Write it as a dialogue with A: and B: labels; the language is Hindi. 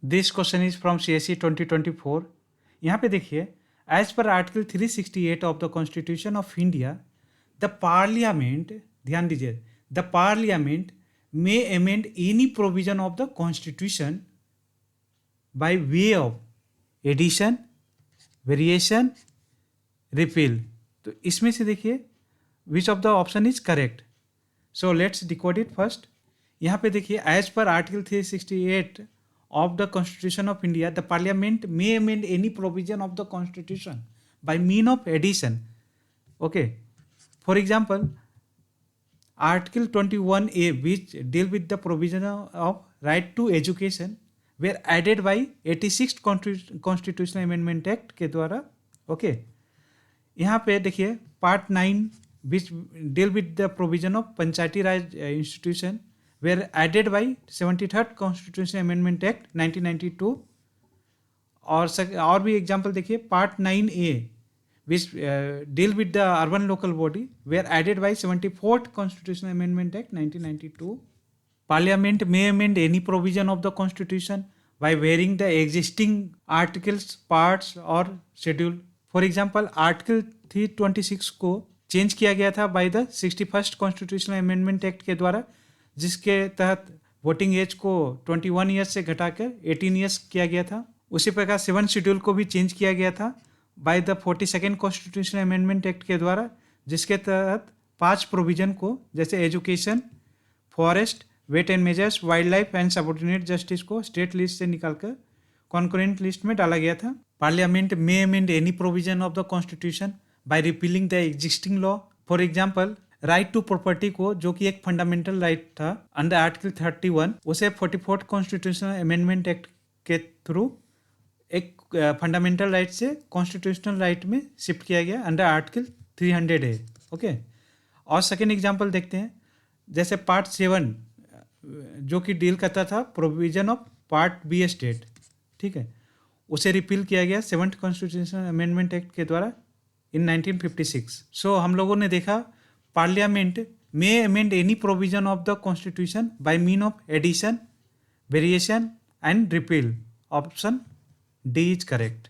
A: This question is from CSE 2024। यहाँ पे देखिए, as per article 368 of the constitution of India, the parliament, ध्यान दीजिए, the parliament may amend any provision of the constitution by way of addition, variation, repeal. तो इसमें से देखिए which of the option is correct. So let's decode it first. यहाँ पे देखिए, as per article 368 of the Constitution of India, the Parliament may amend any provision of the Constitution by mean of addition. Okay. For example, Article 21A, which deal with the provision of right to education, were added by 86th Constitutional Amendment Act के द्वारा। Okay. यहाँ पे देखिए part 9 which deal with the provision of Panchayati Raj institution were added by 73rd Constitutional Amendment Act 1992। और भी एग्जाम्पल देखिए, part 9A which deal with the urban local body were added by 74th Constitutional Amendment Act 1992। Parliament may amend any provision of the Constitution by varying the existing articles, parts or schedule। For example, Article 326 को चेंज किया गया था by the 61st Constitutional Amendment Act के द्वारा, जिसके तहत वोटिंग एज को 21 ईयर्स से घटाकर 18 ईयर्स किया गया था। उसी प्रकार 7 शेड्यूल को भी चेंज किया गया था by the 42nd constitutional amendment act के द्वारा, जिसके तहत 5 प्रोविजन को, जैसे education, forest, weight and measures, wildlife and subordinate justice को स्टेट लिस्ट से निकालकर कॉन्करेंट लिस्ट में डाला गया था। Parliament may amend any provision of the constitution by repealing the existing law. For example, right to property को, जो कि एक फंडामेंटल राइट था अंडर आर्टिकल 31, उसे 44th कॉन्स्टिट्यूशनल अमेंडमेंट एक्ट के थ्रू एक फंडामेंटल राइट से कॉन्स्टिट्यूशनल राइट में शिफ्ट किया गया अंडर आर्टिकल 300A। ओके। और सेकेंड एग्जांपल देखते हैं, जैसे पार्ट 7 जो कि डील करता था provision of part B state, ठीक है, उसे रिपील किया गया 7th कॉन्स्टिट्यूशनल अमेंडमेंट एक्ट के द्वारा इन 1956। सो हम लोगों ने देखा Parliament may amend any provision of the Constitution by mean of addition, variation and repeal. Option D is correct.